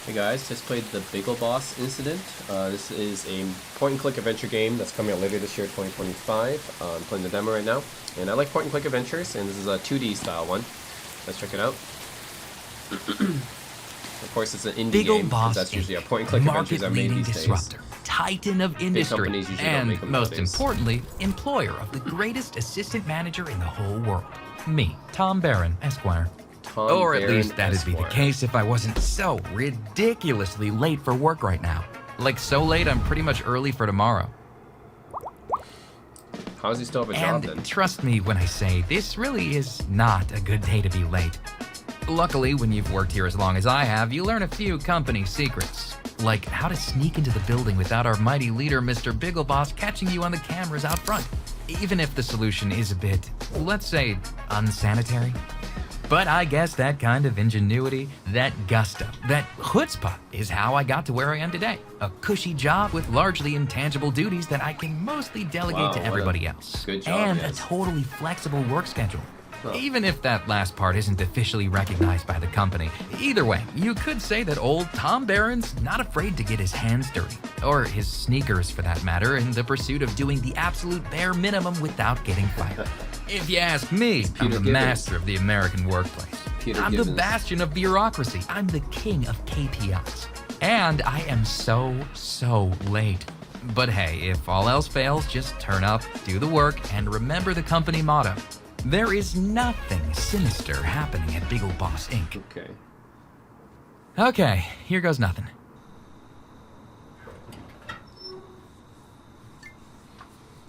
Hey guys, just played the Biggleboss Incident. This is a point-and-click adventure game that's coming out later this year, 2025. I'm playing the demo right now, and I like point-and-click adventures, and this is a 2D style one. Let's check it out. Of course, it's an indie game, because that's usually a point-and-click adventures are made these disruptor, days. Titan of industry, and most importantly, employer of the greatest assistant manager in the whole world. Me, Tom Barron, Esquire. Or at least that'd be the case if I wasn't so ridiculously late for work right now. Like so late I'm pretty much early for tomorrow. How does he still have a job then? And trust me when I say this really is not a good day to be late. Luckily, when you've worked here as long as I have, you learn a few company secrets. Like how to sneak into the building without our mighty leader, Mr. Biggleboss, catching you on the cameras out front. Even if the solution is a bit, let's say, unsanitary. But I guess that kind of ingenuity, that gusto, that chutzpah is how I got to where I am today. A cushy job with largely intangible duties that I can mostly delegate to everybody else. Good job, and yes. a totally flexible work schedule. Huh. Even if that last part isn't officially recognized by the company. Either way, you could say that old Tom Barron's not afraid to get his hands dirty. Or his sneakers, for that matter, in the pursuit of doing the absolute bare minimum without getting fired. If you ask me, I'm the master of the American workplace. I'm the bastion of bureaucracy. I'm the king of KPIs. And I am so late. But hey, if all else fails, just turn up, do the work, and remember the company motto. There is nothing sinister happening at Biggleboss Inc. Okay, here goes nothing.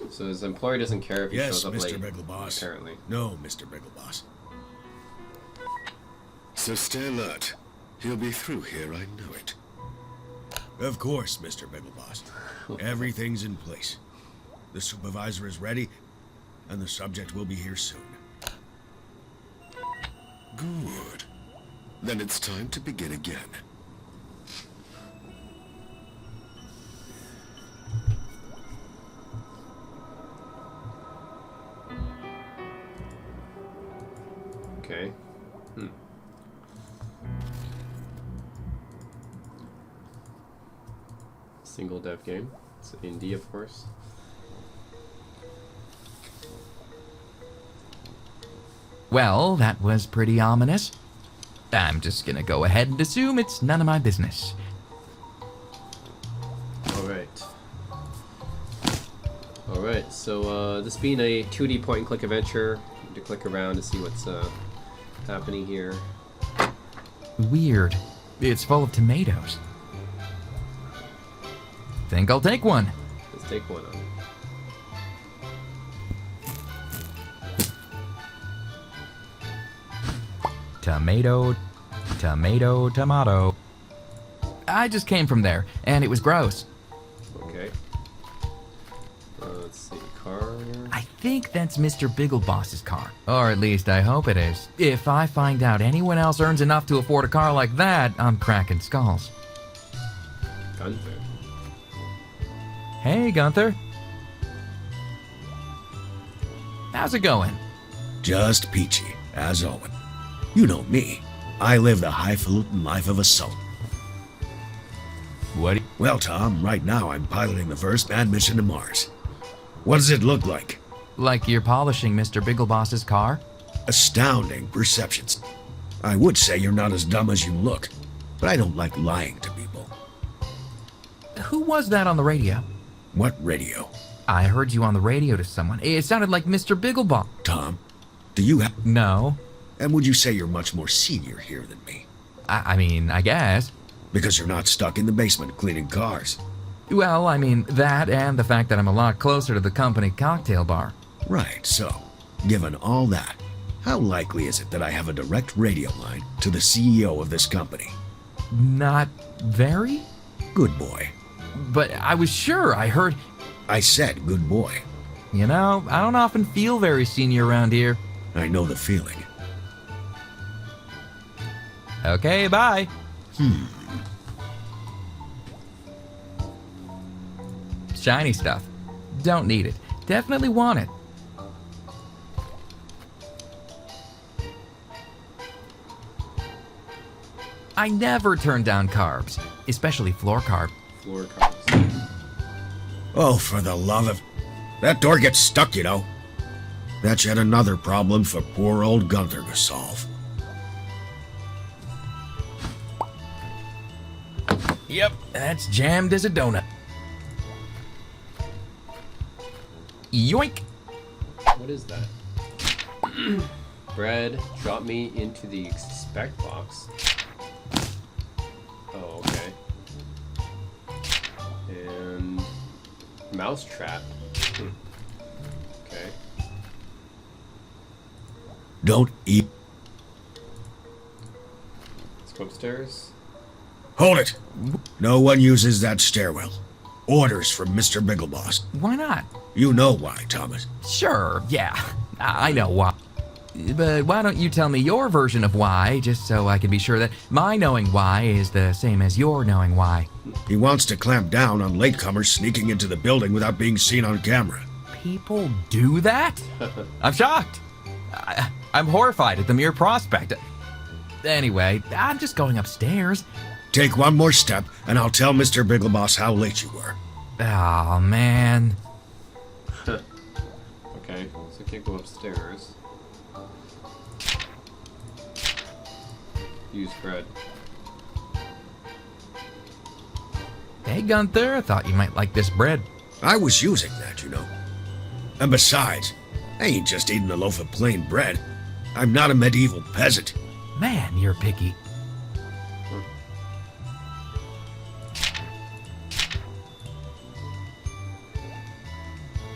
So his employer doesn't care if he shows up late. Yes, Mr. Biggleboss. Apparently. No, Mr. Biggleboss. So stay alert. He'll be through here, I know it. Of course, Mr. Biggleboss. Everything's in place. The supervisor is ready, and the subject will be here soon. Good. Then it's time to begin again. Okay. Single dev game. It's indie, of course. Well, that was pretty ominous. I'm just gonna go ahead and assume it's none of my business. Alright, so this being a 2D point-and-click adventure, you need to click around to see what's happening here. Weird. It's full of tomatoes. Think I'll take one. Let's take one on. Tomato, tomato, tomato. I just came from there, and it was gross. Okay. Let's see, car. I think that's Mr. Biggleboss's car. Or at least I hope it is. If I find out anyone else earns enough to afford a car like that, I'm cracking skulls. Gunther. Hey, Gunther. How's it going? Just peachy, as always. You know me. I live the highfalutin life of a sultan. What? Well, Tom, right now I'm piloting the first manned mission to Mars. What does it look like? Like you're polishing Mr. Biggleboss's car? Astounding perceptions. I would say you're not as dumb as you look, but I don't like lying to people. Who was that on the radio? What radio? I heard you on the radio to someone. It sounded like Mr. Biggleboss. Tom, do you have... No. And would you say you're much more senior here than me? I mean, I guess. Because you're not stuck in the basement cleaning cars. Well, I mean, that and the fact that I'm a lot closer to the company cocktail bar. Right, so, given all that, how likely is it that I have a direct radio line to the CEO of this company? Not very? Good boy. But I was sure I heard... I said good boy. You know, I don't often feel very senior around here. I know the feeling. Okay, bye. Shiny stuff. Don't need it. Definitely want it. I never turn down carbs, especially floor carb. Floor carbs. Oh, for the love of... That door gets stuck, you know. That's yet another problem for poor old Gunther to solve. Yep, that's jammed as a donut. Yoink! What is that? Bread, drop me into the expect box. Oh, okay. And mouse trap. Okay. Don't eat... Let's go upstairs. Hold it! No one uses that stairwell. Orders from Mr. Biggleboss. Why not? You know why, Thomas. Sure, yeah, I know why. But why don't you tell me your version of why, just so I can be sure that my knowing why is the same as your knowing why. He wants to clamp down on latecomers sneaking into the building without being seen on camera. People do that? I'm shocked. I'm horrified at the mere prospect. Anyway, I'm just going upstairs. Take one more step, and I'll tell Mr. Biggleboss how late you were. Oh, man. Okay, so I can't go upstairs. Use bread. Hey, Gunther, I thought you might like this bread. I was using that, you know. And besides, I ain't just eating a loaf of plain bread. I'm not a medieval peasant. Man, you're picky.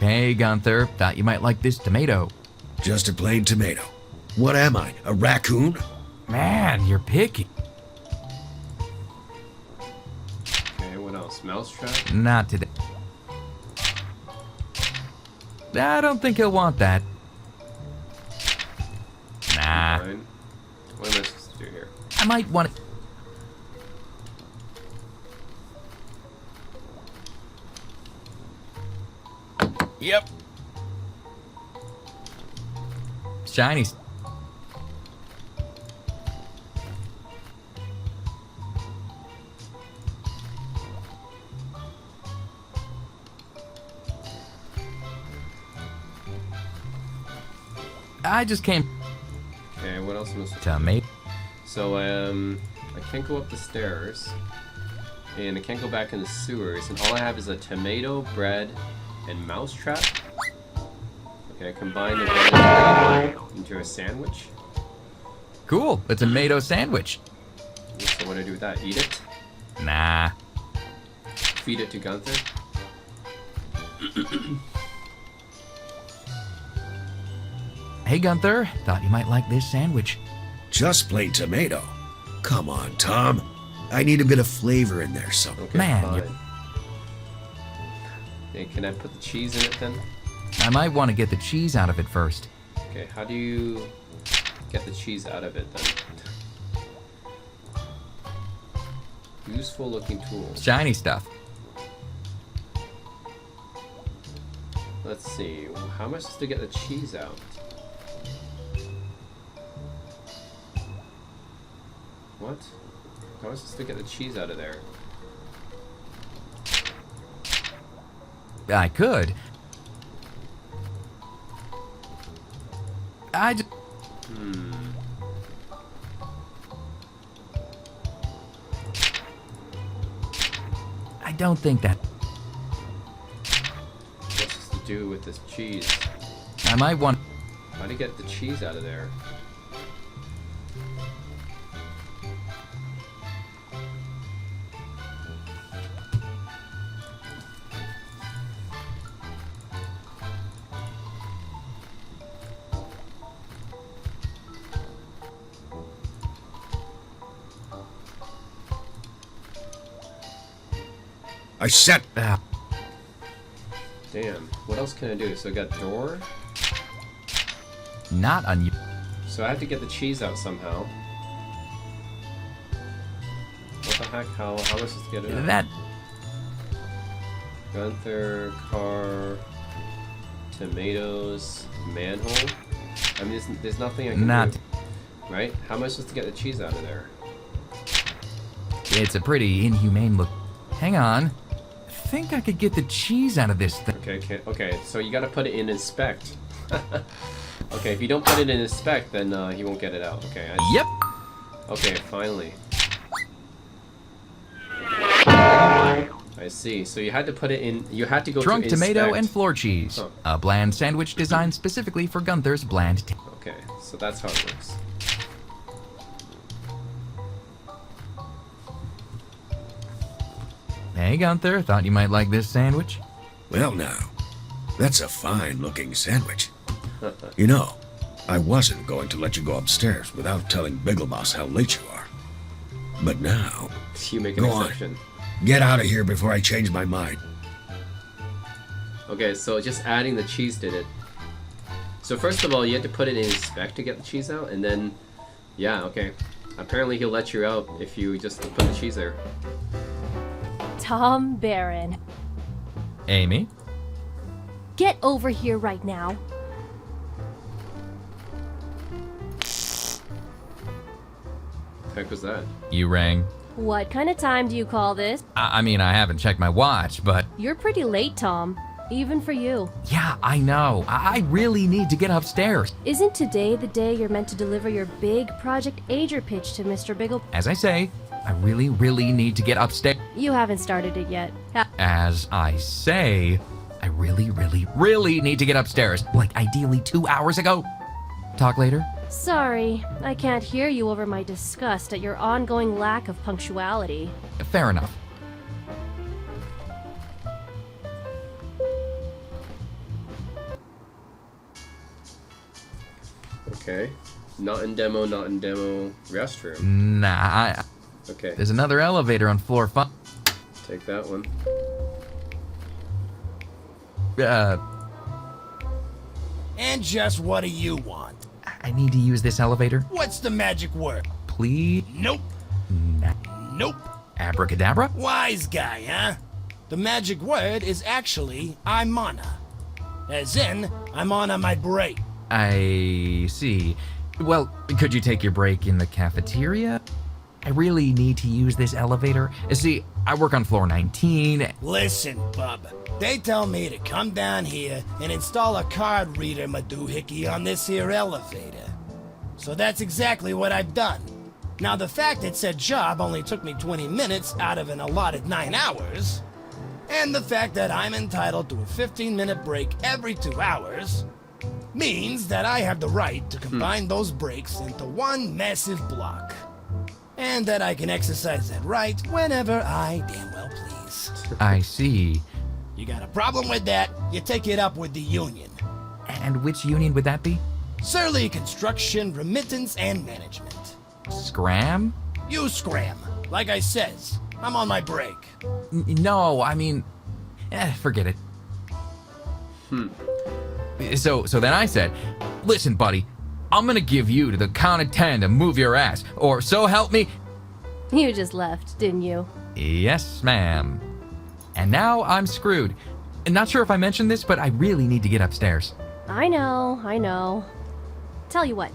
Hey, Gunther, thought you might like this tomato. Just a plain tomato. What am I, a raccoon? Man, you're picky. Okay, what else? Mousetrap? Not today. I don't think he'll want that. Nah. Fine. What am I supposed to do here? I might want it. Yep. Shiny. I just came Okay, what else am I supposed to make. So, I can't go up the stairs, and I can't go back in the sewers, and all I have is a tomato, bread, and mousetrap. Okay, I combine the bread into a sandwich. Cool. A tomato sandwich. So what do I do with that? Eat it? Nah. Feed it to Gunther? Hey, Gunther, thought you might like this sandwich. Just plain tomato. Come on, Tom. I need a bit of flavor in there somewhere. Okay, Man, fine. Okay, can I put the cheese in it then? I might want to get the cheese out of it first. Okay, how do you get the cheese out of it then? Useful looking tools. Shiny stuff. Let's see, how am I supposed to get the cheese out? What? How am I supposed to get the cheese out of there? I could. I just... I don't think that... What's this to do with this cheese? I might want... How do you get the cheese out of there? I set... Damn, what else can I do? So I got door. Not on you. So I have to get the cheese out somehow. What the heck? How am I supposed to get it out? That... Gunther, car, tomatoes, manhole. I mean, there's nothing I can Not... do. Right? How am I supposed to get the cheese out of there? It's a pretty inhumane look. Hang on. I think I could get the cheese out of this thing. Okay, so you gotta put it in inspect. Okay, if you don't put it in inspect, then he won't get it out. Okay. Yep. Okay, finally. I see. So you had to put it in. You had to go Drunk to tomato inspect. and floor cheese. Huh. A bland sandwich designed specifically for Gunther's bland. Okay, so that's how it works. Hey Gunther, thought you might like this sandwich. Well now, that's a fine-looking sandwich. You know, I wasn't going to let you go upstairs without telling Biggleboss how late you are. But now, You make an Go on. exception. get out of here before I change my mind. Okay, so just adding the cheese did it. So first of all, you had to put it in inspect to get the cheese out, and then, yeah, okay. Apparently he'll let you out if you just put the cheese there. Tom Barron, Amy? get over here right now. Heck was that? You rang. What kind of time do you call this? I mean, I haven't checked my watch, but You're pretty late, Tom. Even for you. yeah, I know. I really need to get upstairs. Isn't today the day you're meant to deliver your big Project Ager pitch to Mr. Biggle? As I say, I really need to get upstairs. You haven't started it yet. As I say, I really need to get upstairs. Like ideally 2 hours ago. Talk later. Sorry, I can't hear you over my disgust at your ongoing lack of punctuality. Fair enough. Okay. Not in demo, restroom. Nah, Okay, there's another elevator on floor 5. take that one. And just what do you want? I need to use this elevator. What's the magic word? Please. Nope. Nope. Abracadabra? Wise guy, huh? The magic word is actually I'm ona. As in, I'm on my break. I see. Well, could you take your break in the cafeteria? I really need to use this elevator. See, I work on floor 19. Listen, bub. They tell me to come down here and install a card reader madoohickey on this here elevator. So that's exactly what I've done. Now the fact that said job only took me 20 minutes out of an allotted 9 hours, and the fact that I'm entitled to a 15-minute break every 2 hours, means that I have the right to combine those breaks into one massive block. And that I can exercise that right whenever I damn well please. I see. You got a problem with that, you take it up with the union. And which union would that be? Surly Construction, Remittance, and Management. Scram? You scram. Like I says, I'm on my break. No, I mean, forget it. So then I said, listen, buddy, I'm gonna give you to the count of 10 to move your ass, or so help me. You just left, didn't you? Yes, ma'am. And now I'm screwed. Not sure if I mentioned this, but I really need to get upstairs. I know. Tell you what,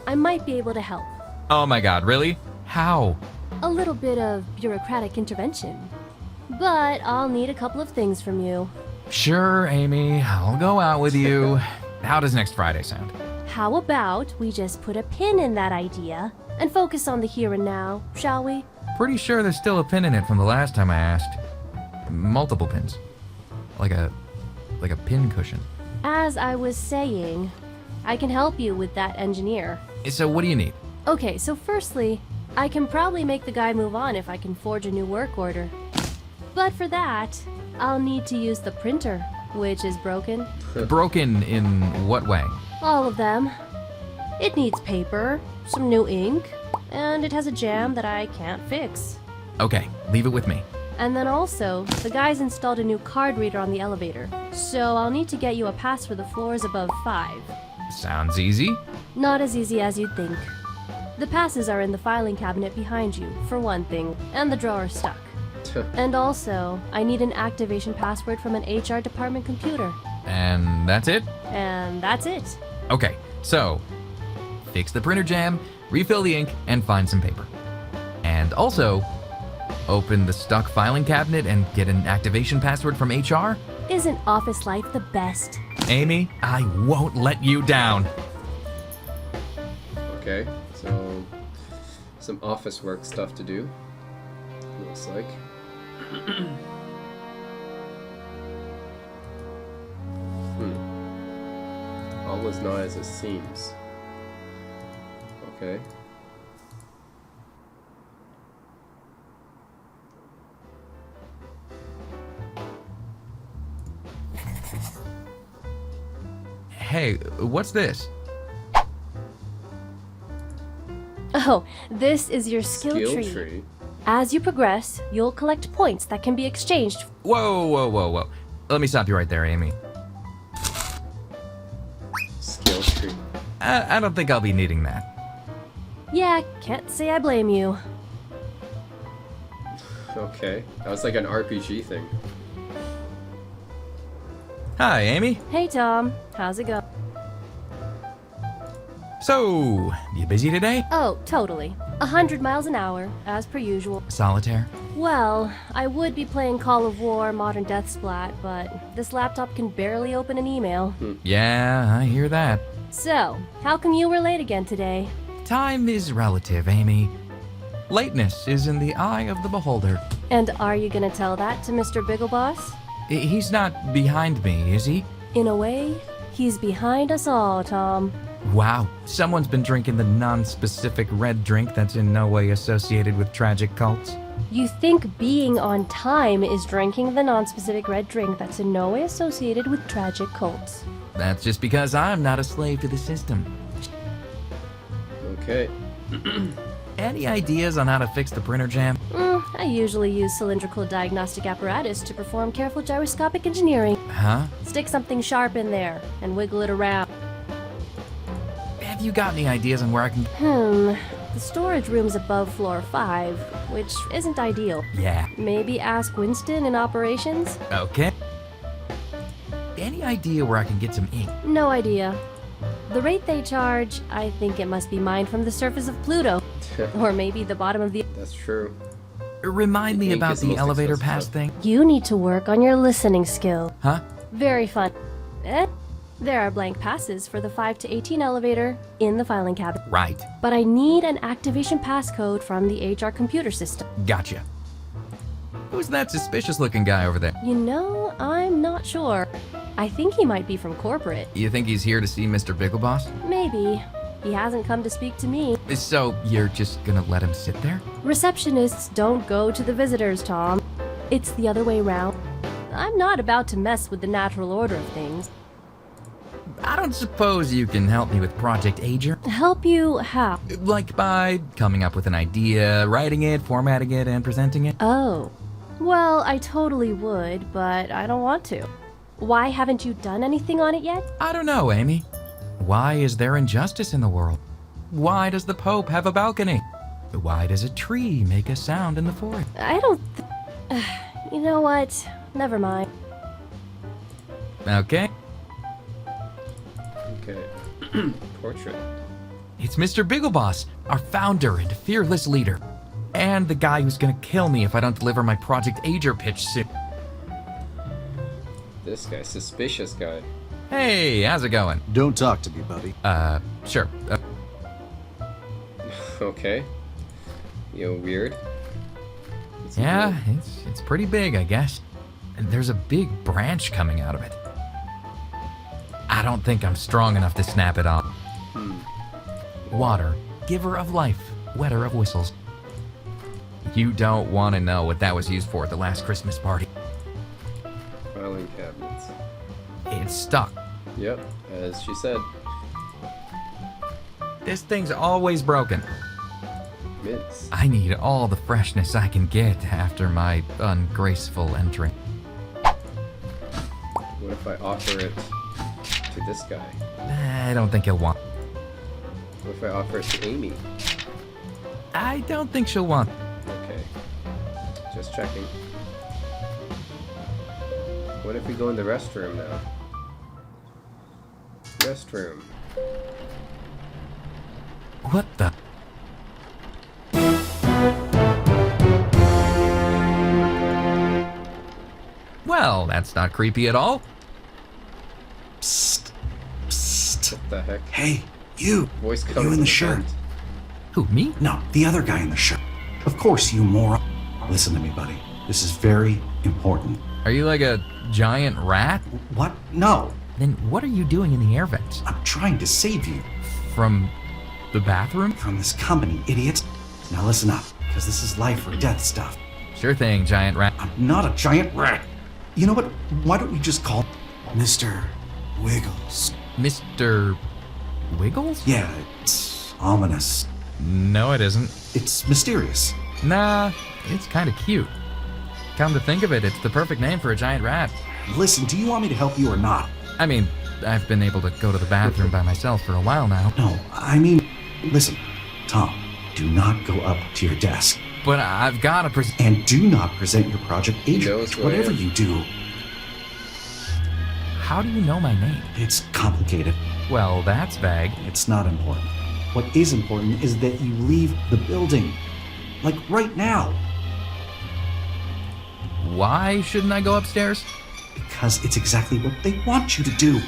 I might be able to help. Oh my god, really? How? A little bit of bureaucratic intervention. But I'll need a couple of things from you. Sure, Amy, I'll go out with you. How does next Friday sound? How about we just put a pin in that idea and focus on the here and now, shall we? Pretty sure there's still a pin in it from the last time I asked. Multiple pins. Like a pin cushion. As I was saying, I can help you with that engineer. So what do you need? Okay, so firstly, I can probably make the guy move on if I can forge a new work order. But for that, I'll need to use the printer, which is broken. Broken in what way? All of them. It needs paper, some new ink, and it has a jam that I can't fix. Okay, leave it with me. And then also, the guys installed a new card reader on the elevator, so I'll need to get you a pass for the floors above 5. Sounds easy. Not as easy as you'd think. The passes are in the filing cabinet behind you, for one thing, and the drawer's stuck. And also, I need an activation password from an HR department computer. And that's it? And that's it. Okay, so fix the printer jam, refill the ink, and find some paper. And also, Open the stuck filing cabinet and get an activation password from HR? Isn't office life the best? Amy, I won't let you down. Okay, so some office work stuff to do. Looks like. All was not as it seems. Okay. Hey, what's this? Oh, this is your skill tree. As you progress, you'll collect points that can be exchanged. Whoa, whoa, whoa, whoa. Let me stop you right there, Amy. Skill tree. I don't think I'll be needing that. Yeah, can't say I blame you. Okay, that was like an RPG thing. Hi, Amy. Hey Tom, how's it going? So, you busy today? Oh, totally. 100 miles an hour, as per usual. Solitaire? Well, I would be playing Call of War Modern Death Splat, but this laptop can barely open an email. Yeah, I hear that. So, how come you were late again today? Time is relative, Amy. Lateness is in the eye of the beholder. And are you gonna tell that to Mr. Biggleboss? He's not behind me, is he? In a way, he's behind us all, Tom. Wow, someone's been drinking the non-specific red drink that's in no way associated with tragic cults. You think being on time is drinking the non-specific red drink that's in no way associated with tragic cults. That's just because I'm not a slave to the system. Okay. Any ideas on how to fix the printer jam? I usually use cylindrical diagnostic apparatus to perform careful gyroscopic engineering. Huh? Stick something sharp in there and wiggle it around. Have you got any ideas on where I can... The storage room's above floor 5, which isn't ideal. Yeah. Maybe ask Winston in operations? Okay. Any idea where I can get some ink? No idea. The rate they charge, I think it must be mined from the surface of Pluto. Or maybe the bottom of the... That's true. Remind me Ink about is the the most elevator expensive pass stuff. thing. You need to work on your listening skill. Huh? Very fun. There are blank passes for the 5 to 18 elevator in the filing cabinet. Right. But I need an activation passcode from the HR computer system. Gotcha. Who's that suspicious looking guy over there? You know, I'm not sure. I think he might be from corporate. You think he's here to see Mr. Biggleboss? Maybe. He hasn't come to speak to me. So you're just gonna let him sit there? Receptionists don't go to the visitors, Tom. It's the other way round. I'm not about to mess with the natural order of things. I don't suppose you can help me with Project Ager? Help you how? Like by coming up with an idea, writing it, formatting it, and presenting it? Oh. Well, I totally would, but I don't want to. Why haven't you done anything on it yet? I don't know, Amy. Why is there injustice in the world? Why does the Pope have a balcony? Why does a tree make a sound in the forest? I don't You know what? Never mind. Okay. Okay. Portrait. It's Mr. Biggleboss, our founder and fearless leader. And the guy who's gonna kill me if I don't deliver my Project Ager pitch soon. This guy, suspicious guy. Hey, how's it going? Don't talk to me, buddy. Sure. Okay. You know, weird. What's he Yeah, doing? it's pretty big, I guess. And there's a big branch coming out of it. I don't think I'm strong enough to snap it off. Water, giver of life, wetter of whistles. You don't want to know what that was used for at the last Christmas party. Filing cabinets. It's stuck. Yep, as she said. This thing's always broken. Mints. I need all the freshness I can get after my ungraceful entry. What if I offer it to this guy? I don't think he'll want. What if I offer it to Amy? I don't think she'll want. Okay. Just checking. What if we go in the restroom now? Restroom. What the? Well, that's not creepy at all. Psst. Psst. What the heck? Hey, you. Voice You comes in in the the shirt. vent. Who, me? No, the other guy in the shirt. Of course, you moron. Listen to me, buddy. This is very important. Are you like a giant rat? What? No. Then what are you doing in the air vents? I'm trying to save you From the bathroom? from this company, idiots. Now listen up, because this is life or death stuff. Sure thing, giant rat. I'm not a giant rat. You know what? Why don't you just call Mr. Wiggles? Mr. Wiggles? Yeah, it's ominous. No, it isn't. It's mysterious. Nah, it's kind of cute. Come to think of it, it's the perfect name for a giant rat. Listen, do you want me to help you or not? I mean, I've been able to go to the bathroom by myself for a while now. No, I mean, listen, Tom, do not go up to your desk. But I've got to present. And do not present your project agent. knows who I Whatever am. you do, How do you know my name? it's complicated. Well, that's vague. It's not important. What is important is that you leave the building. Like right now. Why shouldn't I go upstairs? Because it's exactly what they want you to do.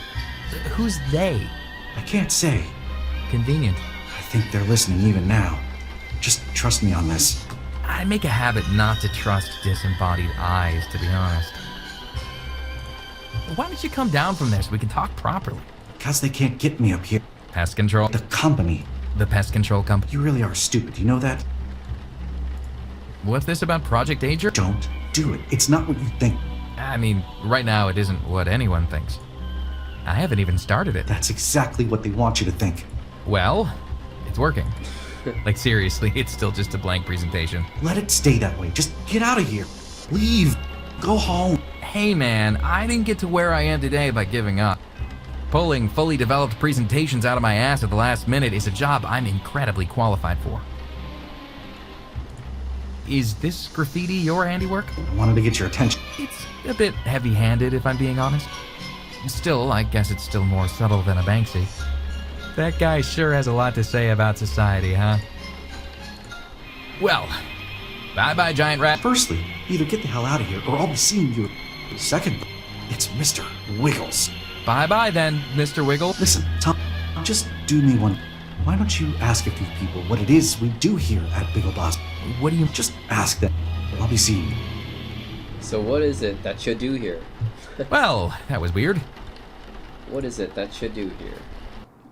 Who's they? I can't say. Convenient. I think they're listening even now. Just trust me on this. I make a habit not to trust disembodied eyes, to be honest. Why don't you come down from there so we can talk properly? Because they can't get me up here. Pest control? The company. The pest control company. You really are stupid. You know that? What's this about Project Ager? Don't do it. It's not what you think. I mean, right now it isn't what anyone thinks. I haven't even started it. That's exactly what they want you to think. Well, it's working. Like seriously, it's still just a blank presentation. Let it stay that way. Just get out of here. Leave. Go home. Hey man, I didn't get to where I am today by giving up. Pulling fully developed presentations out of my ass at the last minute is a job I'm incredibly qualified for. Is this graffiti your handiwork? I wanted to get your attention. It's a bit heavy-handed, if I'm being honest. Still, I guess it's still more subtle than a Banksy. That guy sure has a lot to say about society, huh? Well, bye-bye, giant rat. Firstly, either get the hell out of here or I'll be seeing you. Second, it's Mr. Wiggles. Bye-bye then, Mr. Wiggle. Listen, Tom, just do me one. Why don't you ask a few people what it is we do here at Biggleboss? What do you... Just ask them. I'll be seeing you. So what is it that you do here? Well, that was weird. What is it that you do here?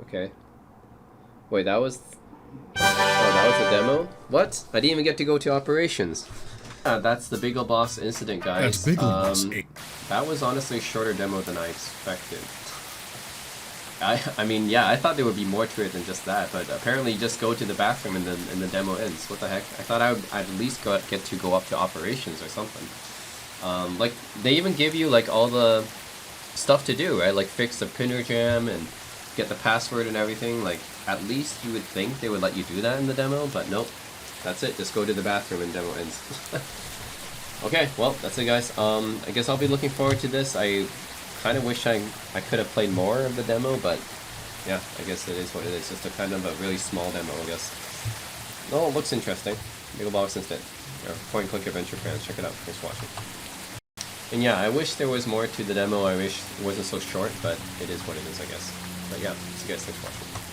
Okay. Wait, that was... Oh, that was the demo? What? I didn't even get to go to operations. That's the Biggleboss Incident, guys. That's Biggleboss. That was honestly a shorter demo than I expected. I mean, yeah, I thought there would be more to it than just that, but apparently you just go to the bathroom and then the demo ends. What the heck? I thought I'd at least get to go up to operations or something. Like, they even give you, like, all the stuff to do, right? Like, fix the printer jam and get the password and everything. Like, at least you would think they would let you do that in the demo, but nope. That's it. Just go to the bathroom and demo ends. Okay, well, that's it, guys. I guess I'll be looking forward to this. I kind of wish I could have played more of the demo, but yeah, I guess it is what it is. Just a kind of a really small demo, I guess. Oh, it looks interesting. Biggleboss Incident. Point-and-click adventure fans, check it out. Thanks for watching. And yeah, I wish there was more to the demo. I wish it wasn't so short, but it is what it is, I guess. But yeah, see you guys. Thanks for watching.